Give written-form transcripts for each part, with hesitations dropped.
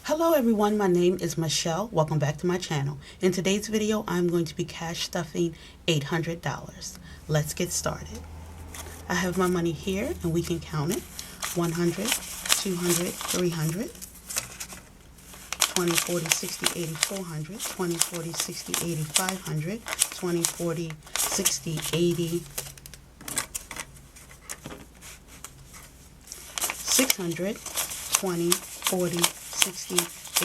Hello everyone, my name is Michelle. Welcome back to my channel. In today's video, I'm going to be cash stuffing $800. Let's get started. I have my money here and we can count it. 100, 200, 300, 20, 40, 60, 80, 400, 20, 40, 60, 80, 500, 20, 40, 60, 80, 600, 20, 40, 60,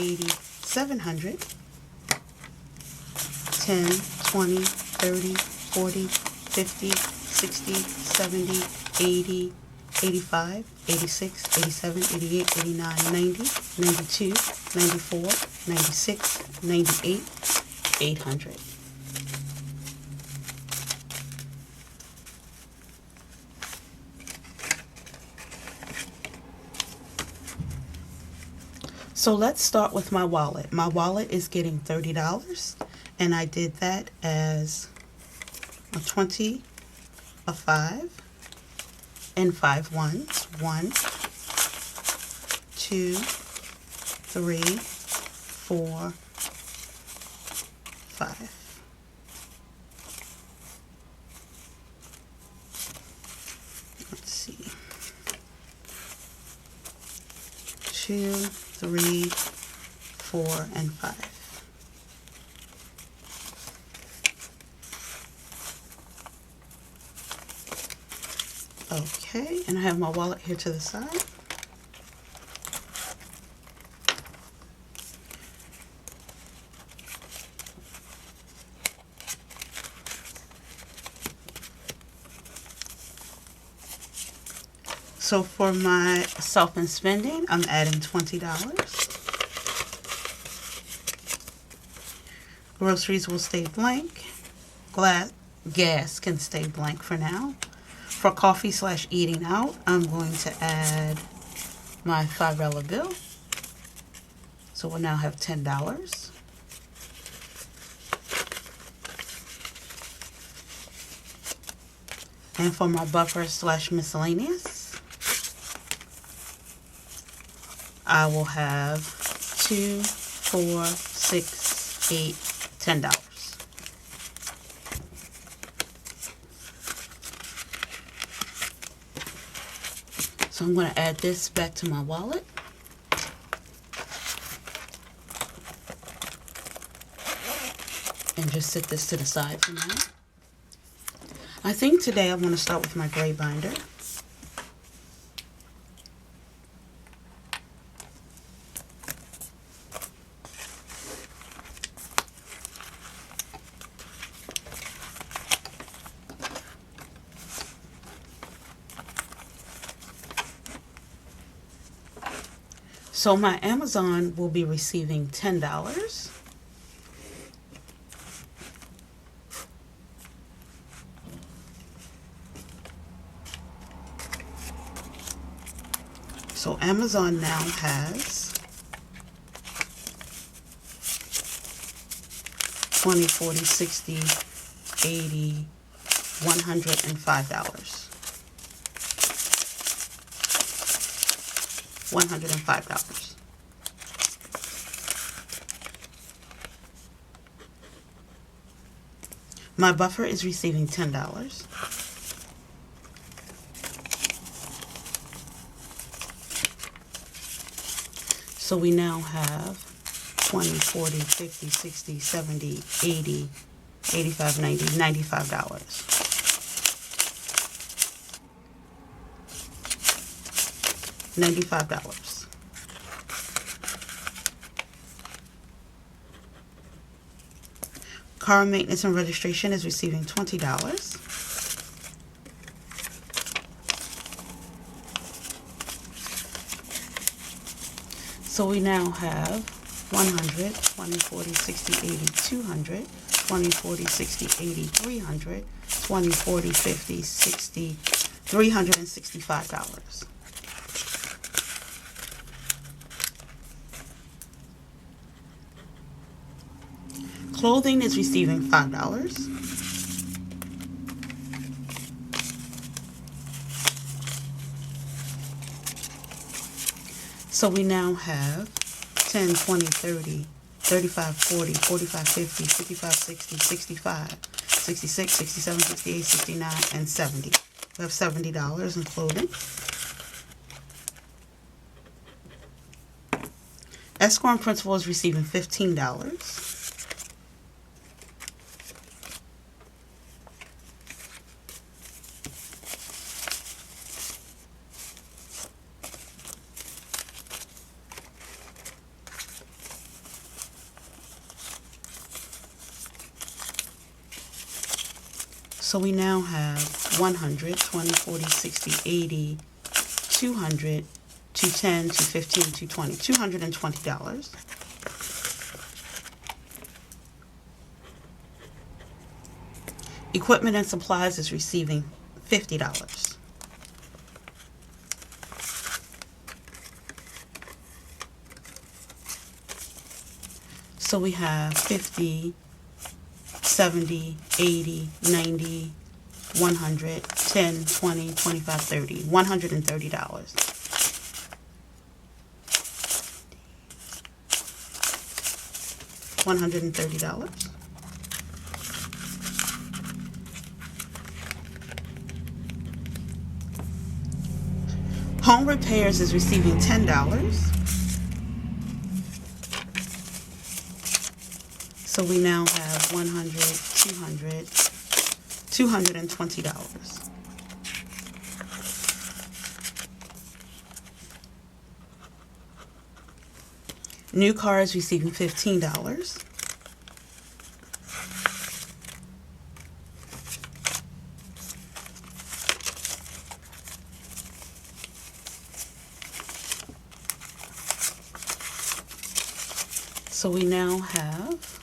80, 700, 10, 20, 30, 40, 50, 60, 70, 80, 85, 86, 87, 88, 89, 90, 92, 94, 96, 98, 800. So let's start with my wallet. My wallet is getting $30, and I did that as a 20, a 5, and 5 ones. 1, 2, 3, 4, 5. Let's see. 2, 3, 4, and 5. Okay, and I have my wallet here to the side. So for my self and spending, I'm adding $20. Groceries will stay blank. Gas can stay blank for now. For coffee/eating out, I'm going to add my $5 bill. So we'll now have $10. And for my buffer/miscellaneous, I will have 2, 4, 6, 8, $10. So I'm going to add this back to my wallet. And just set this to the side for now. I think today I want to start with my gray binder. So my Amazon will be receiving $10. So Amazon now has 20, 40, 60, 80, $105. $105. My buffer is receiving $10. So we now have 20, 40, 50, 60, 70, 80, 85, 90, $95. $95. Car maintenance and registration is receiving $20. So we now have 100, 20, 40, 60, 80, 200, 20, 40, 60, 80, 300, 20, 40, 50, 60, $365. Clothing is receiving $5. So we now have 10, 20, 30, 35, 40, 45, 50, 55, 60, 65, 66, 67, 68, 69, and 70. We have $70 in clothing. Escort principal is receiving $15. So we now have 100, 20, 40, 60, 80, 200, 210, 215, 220, $220. Equipment and supplies is receiving $50. So we have 50, 70, 80, 90, 100, 10, 20, 25, 30, $130. $130. Home repairs is receiving $10. So we now have 100, 200, $220. New car is receiving $15. So we now have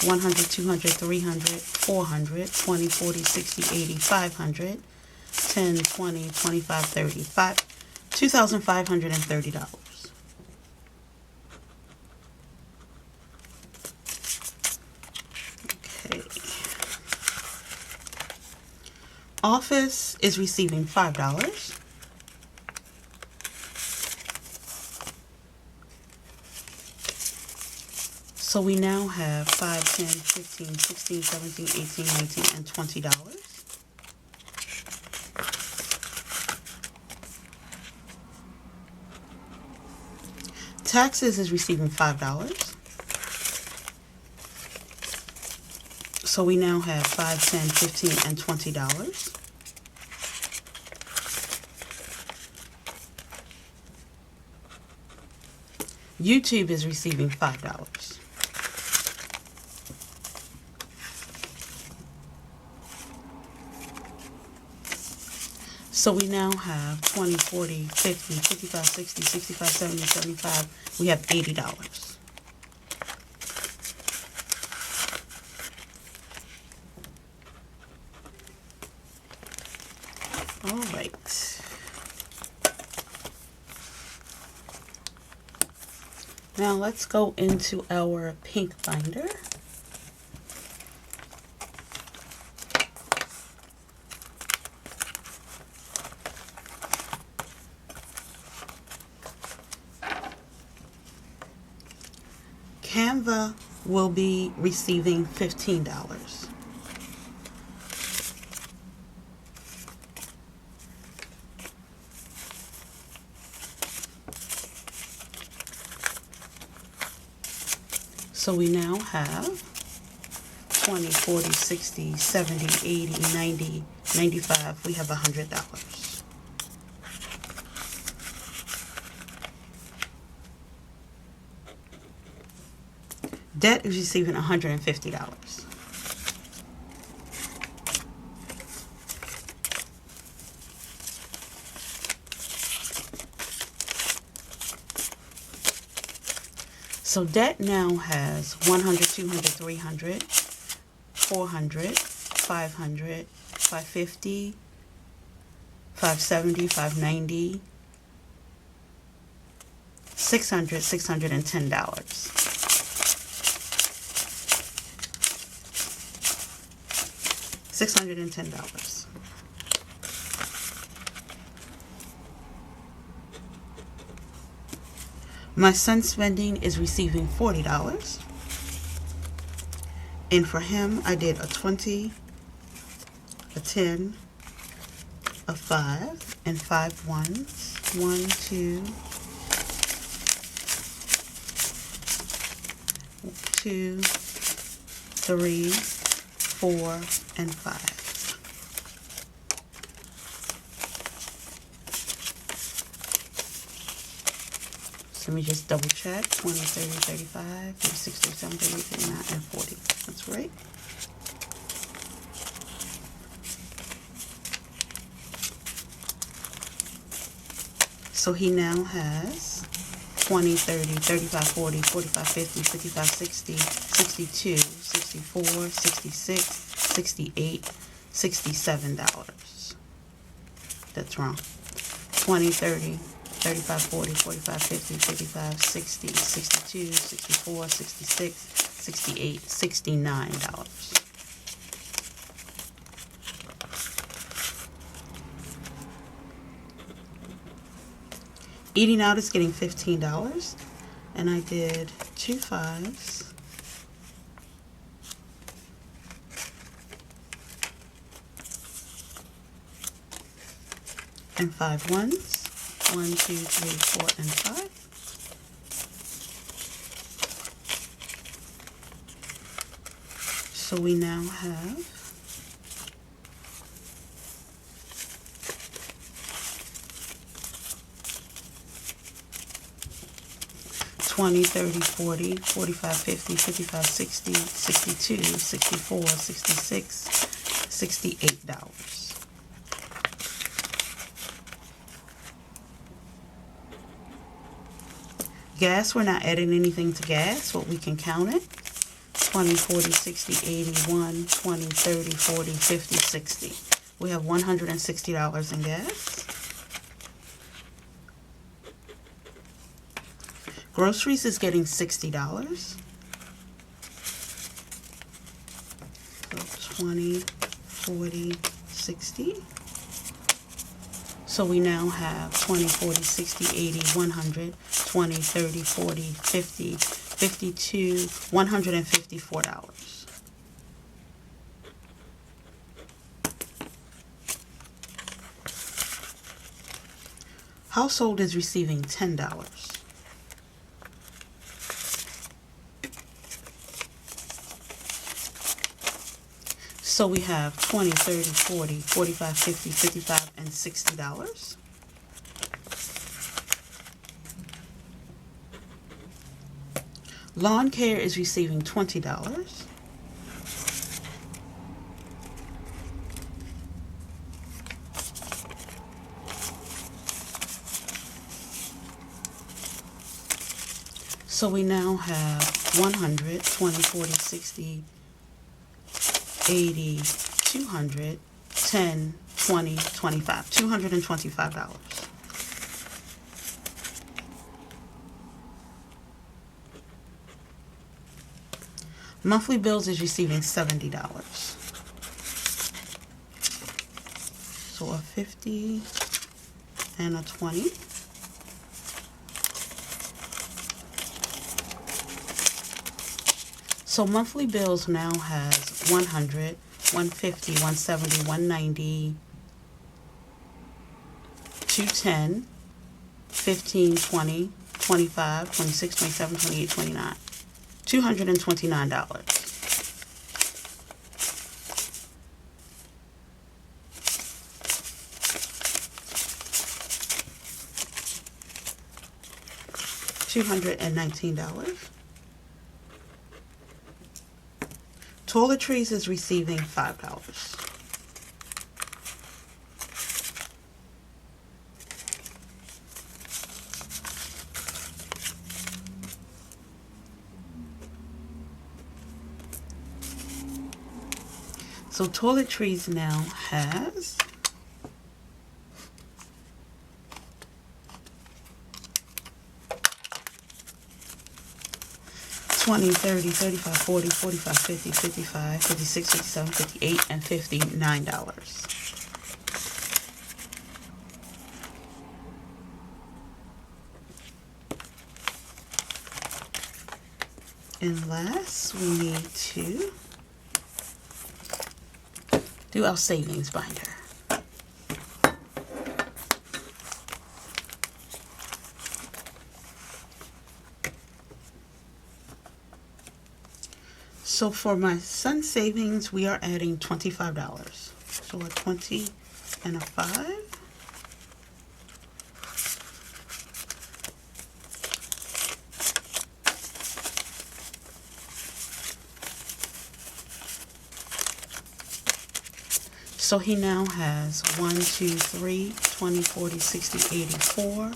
100, 200, 300, 400, 20, 40, 60, 80, 500, 10, 20, 25, 30, $2,530. Okay. Office is receiving $5. So we now have 5, 10, 15, 16, 17, 18, 19, and $20. Taxes is receiving $5. So we now have 5, 10, 15, and $20. YouTube is receiving $5. So we now have 20, 40, 50, 55, 60, 65, 70, 75. We have $80. All right. Now let's go into our pink binder. Canva will be receiving $15. So we now have 20, 40, 60, 70, 80, 90, 95. We have $100. Debt is receiving $150. So debt now has 100, 200, 300, 400, 500, 550, 570, 590, $600, $610. $610. My son's spending is receiving $40. And for him, I did a 20, a 10, a 5, and 5 ones. 1, 2, 2, 3, 4, and 5. So let me just double check. 20, 30, 35, 36, 37, 38, 39, and 40. That's right. So he now has 20, 30, 35, 40, 45, 50, 55, 60, 62, 64, 66, 68, $67. That's wrong. 20, 30, 35, 40, 45, 50, 55, 60, 62, 64, 66, 68, $69. Eating out is getting $15, and I did 2 5s, and 5 ones. 1, 2, 3, 4, and 5. So we now have 20, 30, 40, 45, 50, 55, 60, 62, 64, 66, $68. Gas, we're not adding anything to gas, but we can count it. 20, 40, 60, 81, 20, 30, 40, 50, 60. We have $160 in gas. Groceries is getting $60. So 20, 40, 60. So we now have 20, 40, 60, 80, 100, 20, 30, 40, 50, 52, $154. Household is receiving $10. So we have 20, 30, 40, 45, 50, 55, and $60. Lawn care is receiving $20. So we now have 100, 20, 40, 60, 80, 200, 10, 20, 25, $225. Monthly bills is receiving $70. So a 50 and a 20. So monthly bills now has 100, 150, 170, 190, 210, 15, 20, 25, 26, 27, 28, 29. $229. $219. Toiletries is receiving $5. So toiletries now has 20, 30, 35, 40, 45, 50, 55, 56, 57, 58, and $59. And last, we need to do our savings binder. So for my son's savings, we are adding $25. So a 20 and a 5. So he now has 1, 2, 3, 20, 40, 60, 84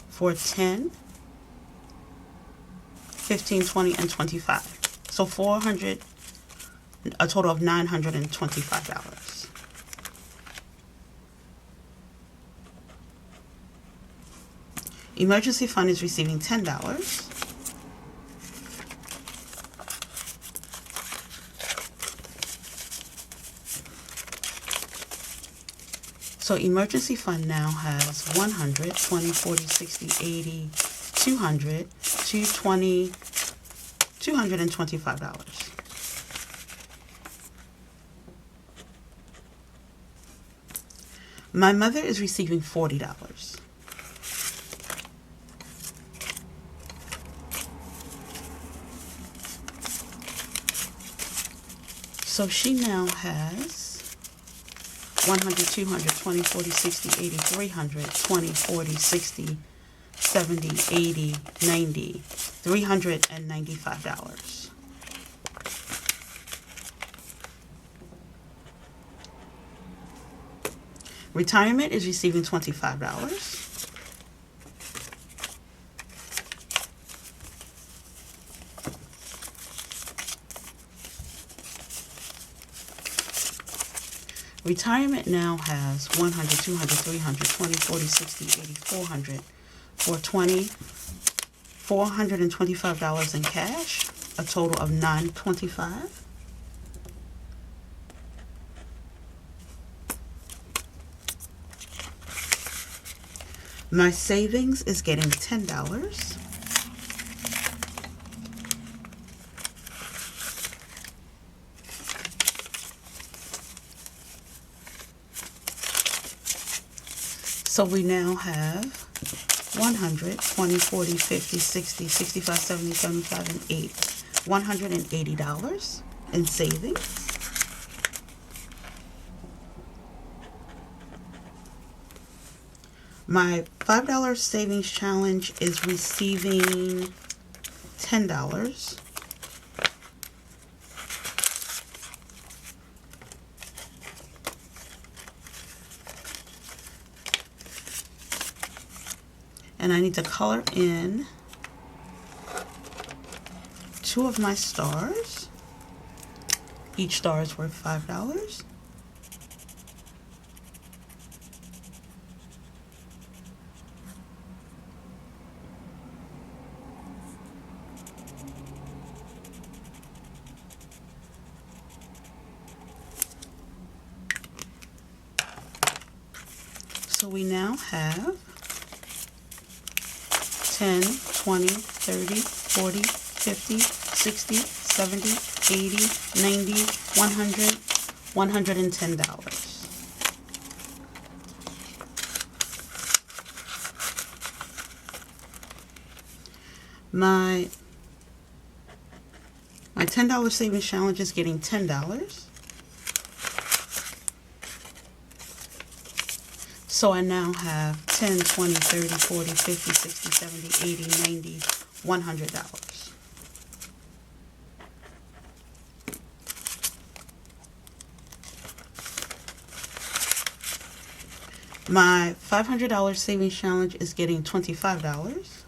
for 10, 15, 20, and 25. So 400, a total of $925. Emergency fund is receiving $10. So emergency fund now has 100, 20, 40, 60, 80, 200, 220, $225. My mother is receiving $40. So she now has 100, 200, 20, 40, 60, 80, 300, 20, 40, 60, 70, 80, 90, $395. Retirement is receiving $25. Retirement now has 100, 200, 300, 20, 40, 60, 80, 400 for $425 in cash, a total of $925. My savings is getting $10. So we now have 100, 20, 40, 50, 60, 65, 70, 75, and 80. $180 in savings. My $5 savings challenge is receiving $10. And I need to color in 2 of my stars. Each star is worth $5. So we now have 10, 20, 30, 40, 50, 60, 70, 80, 90, 100, $110. My $10 savings challenge is getting $10. So I now have 10, 20, 30, 40, 50, 60, 70, 80, 90, $100. My $500 savings challenge is getting $25.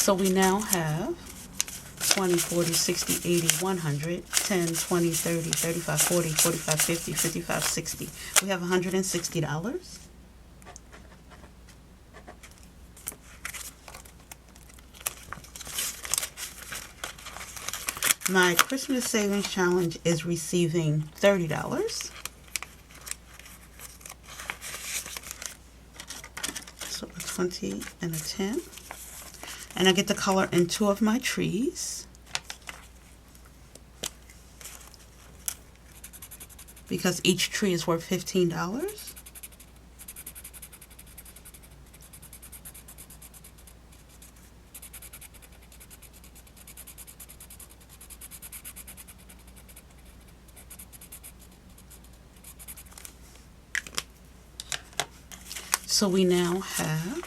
So we now have 20, 40, 60, 80, 100, 10, 20, 30, 35, 40, 45, 50, 55, 60. We have $160. My Christmas Savings Challenge is receiving $30. So a 20 and a 10. And I get to color in 2 of my trees, because each tree is worth $15. So we now have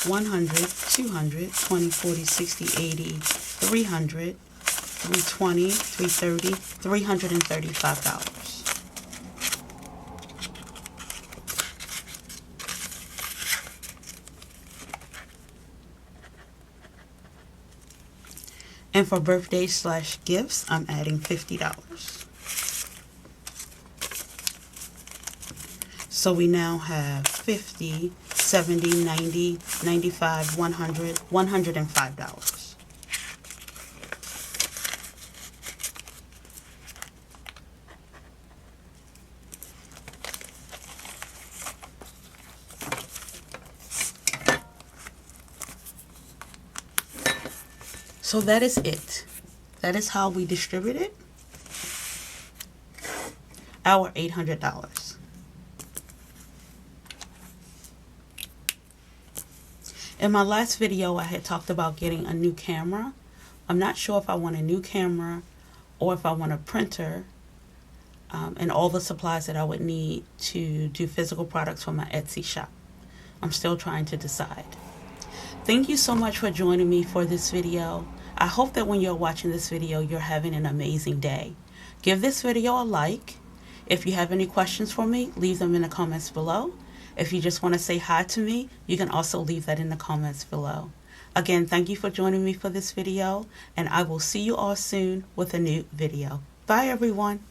$100, $200, $20, $40, $60, $80, $300, $320, $330, $335. And for birthday/gifts, I'm adding $50. So we now have 50, 70, 90, 95, 100, $105. So that is it. That is how we distributed our $800. In my last video, I had talked about getting a new camera. I'm not sure if I want a new camera or if I want a printer and all the supplies that I would need to do physical products for my Etsy shop. I'm still trying to decide. Thank you so much for joining me for this video. I hope that when you're watching this video, you're having an amazing day. Give this video a like. If you have any questions for me, leave them in the comments below. If you just want to say hi to me, you can also leave that in the comments below. Again, thank you for joining me for this video, and I will see you all soon with a new video. Bye, everyone.